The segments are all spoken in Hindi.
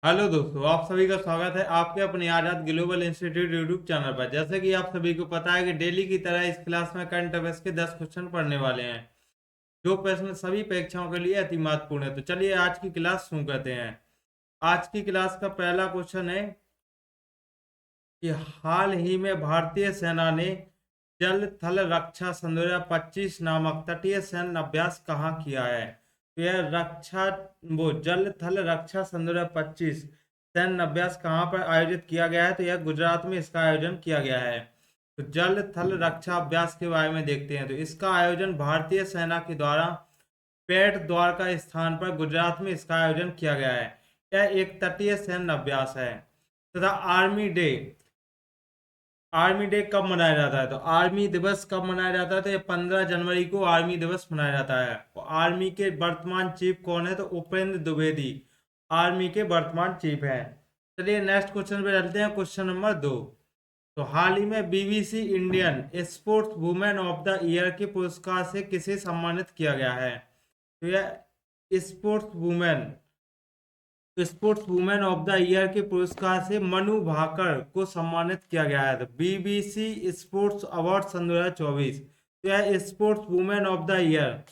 हेलो दोस्तों, आप सभी का स्वागत है आपके अपने आजाद ग्लोबल इंस्टीट्यूट यूट्यूब चैनल पर। जैसे कि आप सभी को पता है कि डेली की तरह इस क्लास में करंट अफेयर्स के 10 क्वेश्चन पढ़ने वाले हैं, जो प्रश्न सभी परीक्षाओं के लिए अति महत्वपूर्ण है। तो चलिए आज की क्लास शुरू करते हैं। आज की क्लास का पहला क्वेश्चन है कि हाल ही में भारतीय सेना ने जल थल रक्षा संदर्भ 25 नामक तटीय सैन्य अभ्यास कहाँ किया है। तो यह रक्षा वो जल थल रक्षा संदर्भ 25 सैन्य अभ्यास कहाँ पर आयोजित किया गया है। तो यह गुजरात में इसका आयोजन किया गया है। तो जल थल रक्षा अभ्यास के बारे में देखते हैं। तो इसका आयोजन भारतीय सेना के द्वारा पेट द्वारका स्थान पर गुजरात में इसका आयोजन किया गया है। यह एक तटीय सैन्य अभ्यास है। तथा आर्मी डे कब मनाया जाता है। तो आर्मी दिवस कब मनाया जाता है। तो ये 15 जनवरी को आर्मी दिवस मनाया जाता है। और आर्मी के वर्तमान चीफ कौन है। तो उपेंद्र द्विवेदी आर्मी के वर्तमान चीफ हैं। चलिए नेक्स्ट क्वेश्चन पे चलते हैं। Question number 2। तो हाल ही में BBC Indian sports women of the year के पुरस्कार से किसे सम्मानित किया गया है। तो यह sports women of the year के पुरस्कार से मनु भाकर को सम्मानित किया गया है। तो बीबीसी स्पोर्ट्स अवार्ड सन 2024। तो यह sports women of the year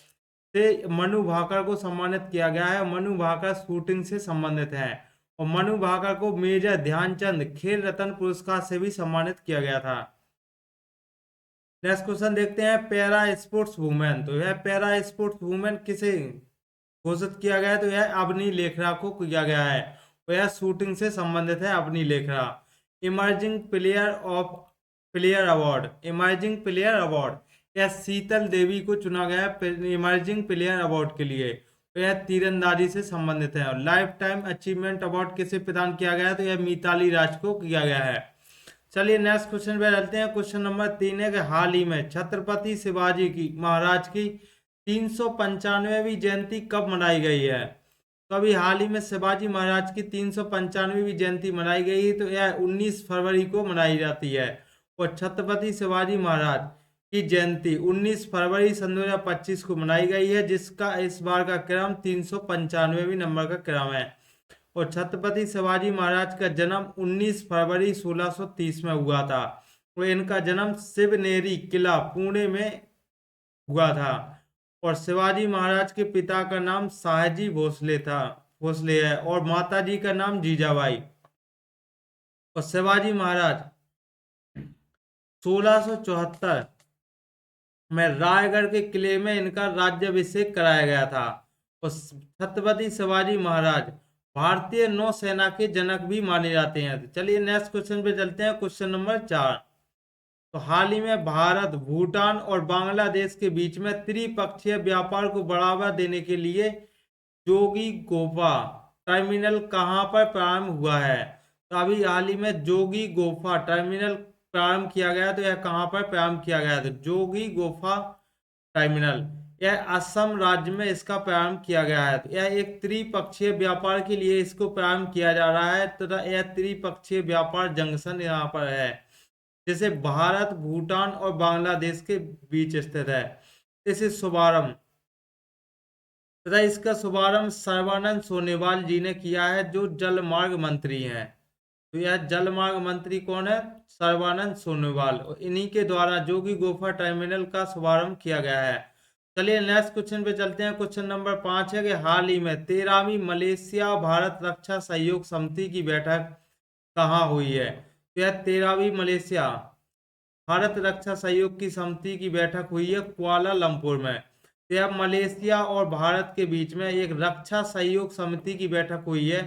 से मनु भाकर को सम्मानित किया गया है। मनु भाकर शूटिंग से संबंधित है। और मनु भाकर को मेजर ध्यानचंद खेल रत्न पुरस्कार से भी सम्मानित किया गया था। नेक्स्ट क्वेश्चन देखते हैं। Para sports women. तो यह पैरा स्पोर्ट्स वुमेन किसे घोषित किया गया है। तो यह अवनी लेखरा को किया गया है। और यह शूटिंग से संबंधित है। Avani Lekhara emerging player award यह शीतल देवी को चुना गया है इमर्जिंग प्लेयर अवार्ड के लिए। तो यह तीरंदाजी से संबंधित है। और लाइफ टाइम अचीवमेंट अवार्ड किसे प्रदान किया गया है। तो यह मिताली राज को किया गया है। चलिए नेक्स्ट क्वेश्चन पे चलते हैं। क्वेश्चन नंबर 3 है कि हाल ही में छत्रपति शिवाजी की महाराज की 395वीं जयंती कब मनाई गई है। तो अभी हाल ही में शिवाजी महाराज की 395वीं जयंती मनाई गई है। तो यह 19 फरवरी को मनाई जाती है। और छत्रपति शिवाजी महाराज की जयंती 19 फरवरी सन 2025 को मनाई गई है, जिसका इस बार का क्रम 395वीं नंबर का क्रम है। और छत्रपति शिवाजी महाराज का जन्म 19 फरवरी 1630 में हुआ था। और इनका जन्म शिवनेरी किला पुणे में हुआ था। और शिवाजी महाराज के पिता का नाम शाहजी भोसले है। और माता जी का नाम जीजाबाई। और शिवाजी महाराज 1674 में रायगढ़ के किले में इनका राज्याभिषेक कराया गया था। और छत्रपति शिवाजी महाराज भारतीय नौसेना के जनक भी माने जाते हैं। तो चलिए नेक्स्ट क्वेश्चन पे चलते हैं। Question number 4। तो हाल ही में भारत भूटान और बांग्लादेश के बीच में त्रिपक्षीय व्यापार को बढ़ावा देने के लिए जोगी गोफा टर्मिनल कहाँ पर प्रारंभ हुआ है। तो अभी हाल ही में जोगी गोफा टर्मिनल प्रारंभ किया गया। तो यह कहाँ पर प्रारंभ किया गया। तो जोगी गोफा टर्मिनल यह असम राज्य में इसका प्रारंभ किया गया है। तो यह एक त्रिपक्षीय व्यापार के लिए इसको प्रारंभ किया जा रहा है तथा यह त्रिपक्षीय व्यापार जंक्शन यहाँ पर है, जैसे भारत भूटान और बांग्लादेश के बीच स्थित है। इसे शुभारंभ तथा इसका शुभारंभ सर्बानंद सोनोवाल जी ने किया है, जो जल मार्ग मंत्री हैं। तो यह जल मार्ग मंत्री कौन है। सर्बानंद सोनोवाल। और इन्हीं के द्वारा जोगी गोफा टर्मिनल का शुभारंभ किया गया है। चलिए नेक्स्ट क्वेश्चन पे चलते हैं। क्वेश्चन नंबर 5 है कि हाल ही में 13वीं मलेशिया भारत रक्षा सहयोग समिति की बैठक कहाँ हुई है। तो यह 13वीं मलेशिया भारत रक्षा सहयोग की समिति की बैठक हुई है कुआलालंपुर में। तो यह मलेशिया और भारत के बीच में एक रक्षा सहयोग समिति की बैठक हुई है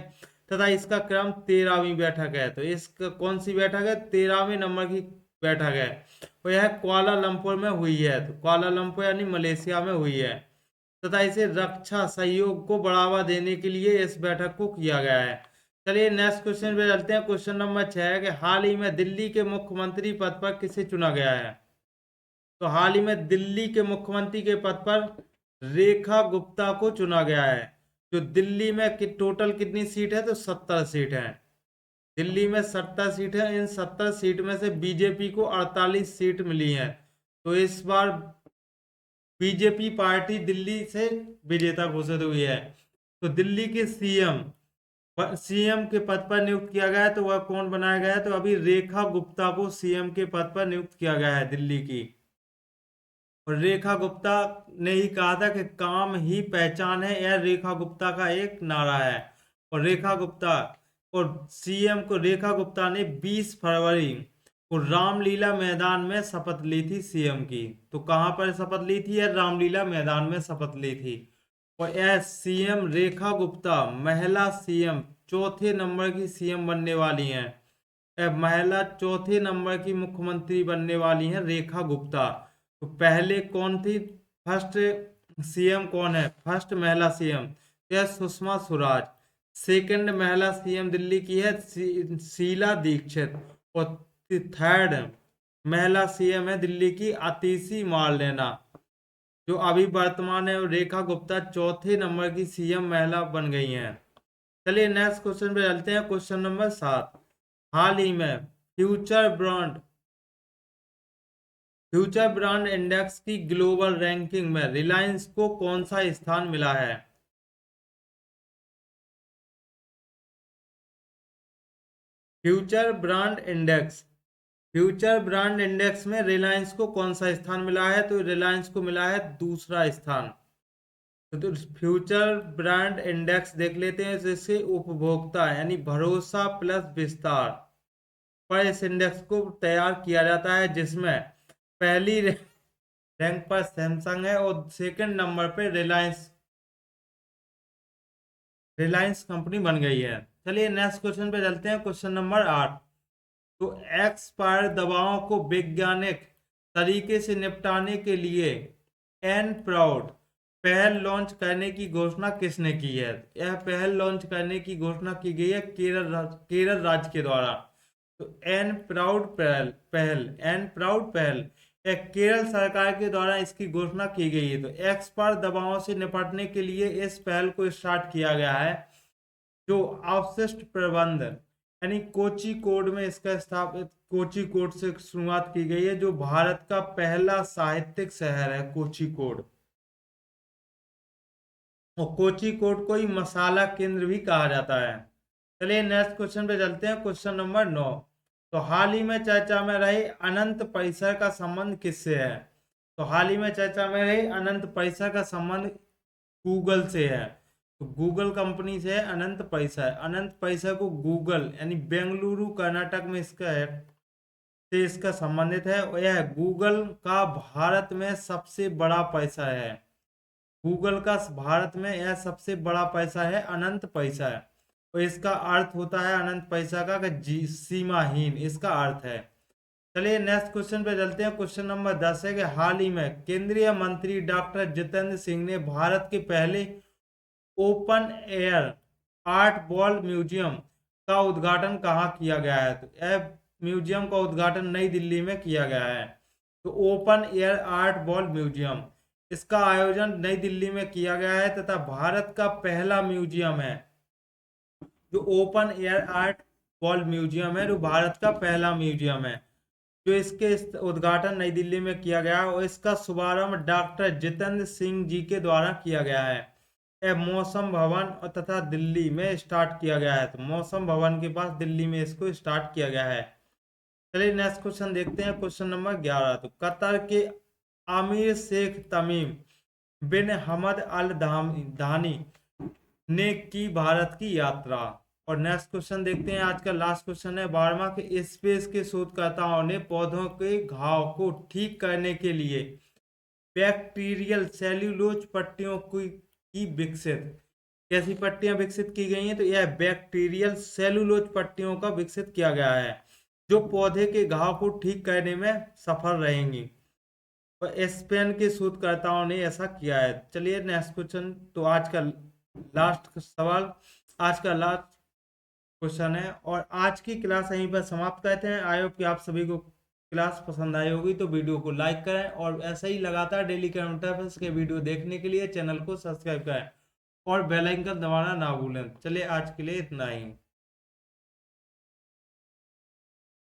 तथा इसका क्रम 13वीं बैठक है। तो इसका कौन सी बैठक है। 13वें नंबर की बैठक है। और यह कुआलालंपुर में हुई है। तो कुआलालंपुर यानी मलेशिया में हुई है तथा इसे रक्षा सहयोग को बढ़ावा देने के लिए इस बैठक को किया गया है। चलिए नेक्स्ट क्वेश्चन पे चलते हैं। क्वेश्चन नंबर 6 है कि हाल ही में दिल्ली के मुख्यमंत्री पद पर किसे चुना गया है। तो हाल ही में दिल्ली के मुख्यमंत्री के पद पर रेखा गुप्ता को चुना गया है। जो दिल्ली में टोटल कितनी सीट है। तो 70 सीट है। दिल्ली में 70 सीट है। इन 70 सीट में से बीजेपी को 48 सीट मिली है। तो इस बार बीजेपी पार्टी दिल्ली से विजेता घोषित हुई है। तो दिल्ली के सीएम सीएम के पद पर नियुक्त किया गया है, तो वह कौन बनाया गया है? तो अभी रेखा गुप्ता को सीएम के पद पर नियुक्त किया गया है दिल्ली की। और रेखा गुप्ता ने ही कहा था कि काम ही पहचान है, यह रेखा गुप्ता का एक नारा है। और रेखा गुप्ता और सीएम को रेखा गुप्ता ने 20 फरवरी को रामलीला मैदान में शपथ ली थी सीएम की। तो कहां पर शपथ ली थी? यह रामलीला मैदान में शपथ ली थी। और यह सीएम रेखा गुप्ता महिला सीएम चौथे नंबर की सीएम बनने वाली हैं। महिला चौथे नंबर की मुख्यमंत्री बनने वाली हैं रेखा गुप्ता। तो पहले कौन थी? फर्स्ट सीएम कौन है? फर्स्ट महिला सीएम यह सुषमा स्वराज। सेकंड महिला सीएम दिल्ली की है शीला दीक्षित। और थर्ड महिला सीएम है दिल्ली की आतिशी मार्लेना, जो अभी वर्तमान है। रेखा गुप्ता चौथे नंबर की सीएम महिला बन गई हैं। चलिए नेक्स्ट क्वेश्चन पे चलते हैं। Question number 7। हाल ही में फ्यूचर ब्रांड इंडेक्स की ग्लोबल रैंकिंग में रिलायंस को कौन सा स्थान मिला है? Future brand index future brand index में रिलायंस को कौन सा स्थान मिला है? तो रिलायंस को मिला है दूसरा स्थान। तो फ्यूचर ब्रांड इंडेक्स देख लेते हैं, जिससे उपभोक्ता यानी भरोसा प्लस विस्तार पर इस इंडेक्स को तैयार किया जाता है, जिसमें पहली रैंक पर सैमसंग है और सेकंड नंबर पे रिलायंस कंपनी बन गई है। चलिए नेक्स्ट क्वेश्चन पे चलते हैं। Question number 8। तो एक्सपायर दवाओं को वैज्ञानिक तरीके से निपटाने के लिए एन प्राउड पहल लॉन्च करने की घोषणा किसने की है? यह पहल लॉन्च करने की घोषणा की गई है केरल राज्य के द्वारा। तो एन प्राउड पहल एक केरल सरकार के द्वारा इसकी घोषणा की गई है। तो एक्सपायर दवाओं से निपटने के लिए इस पहल को स्टार्ट किया गया है, जो अवशिष्ट प्रबंधन यानी कोची कोड में इसका स्थापित कोची कोड से शुरुआत की गई है, जो भारत का पहला साहित्यिक शहर है कोची कोड। और कोची कोड को ही मसाला केंद्र भी कहा जाता है। चलिए नेक्स्ट क्वेश्चन पे चलते हैं। Question number 9। तो हाल ही में चर्चा में रहे अनंत परिसर का संबंध किससे है? तो हाल ही में चर्चा में रहे अनंत परिसर का संबंध गूगल से है। तो गूगल कंपनी से है अनंत परिसर। अनंत परिसर को गूगल यानी बेंगलुरु कर्नाटक में इसका है से इसका संबंधित है। और यह गूगल का भारत में सबसे बड़ा परिसर है। गूगल का भारत में यह सबसे बड़ा पैसा है अनंत पैसा है। और इसका अर्थ होता है अनंत पैसा का कि सीमाहीन इसका अर्थ है। चलिए नेक्स्ट क्वेश्चन पे चलते हैं। क्वेश्चन नंबर 10 है कि हाल ही में केंद्रीय मंत्री डॉक्टर जितेंद्र सिंह ने भारत के पहले open air art ball museum का उद्घाटन कहाँ किया गया है? तो यह म्यूजियम का उद्घाटन नई दिल्ली में किया गया है। तो open air art ball museum इसका आयोजन नई दिल्ली में किया गया है, तथा भारत का पहला म्यूजियम है जो open air art ball museum है, जो भारत का पहला म्यूजियम है, जो इसके उद्घाटन नई दिल्ली में किया गया है। और इसका शुभारंभ डॉक्टर जितेंद्र सिंह जी के द्वारा किया गया है। यह मौसम भवन और तथा दिल्ली में स्टार्ट किया गया है। तो मौसम भवन के पास दिल्ली में इसको स्टार्ट किया गया है। चलिए नेक्स्ट क्वेश्चन देखते हैं। Question number 11। तो कतर के आमिर शेख तमीम बिन हमद अल धानी ने की भारत की यात्रा। और नेक्स्ट क्वेश्चन देखते हैं। आज का लास्ट क्वेश्चन है 12वां के स्पेस के शोधकर्ताओं ने पौधों के घाव को ठीक करने के लिए बैक्टीरियल सेल्यूलोज पट्टियों की विकसित कैसी पट्टियां विकसित की गई हैं? तो यह बैक्टीरियल सेल्यूलोज पट्टियों का विकसित किया गया है, जो पौधे के घाव को ठीक करने में सफल रहेंगी। और स्पेन के शोधकर्ताओं ने ऐसा किया है। चलिए नेक्स्ट क्वेश्चन। तो आज का लास्ट सवाल, आज का लास्ट क्वेश्चन है। और आज की क्लास यहीं पर समाप्त करते हैं। आई होप कि आप सभी को क्लास पसंद आई होगी। तो वीडियो को लाइक करें और ऐसे ही लगातार डेली करंट अफेयर्स के वीडियो देखने के लिए चैनल को सब्सक्राइब करें और बेल आइकन दबाना ना भूलें। चलिए आज के लिए इतना ही।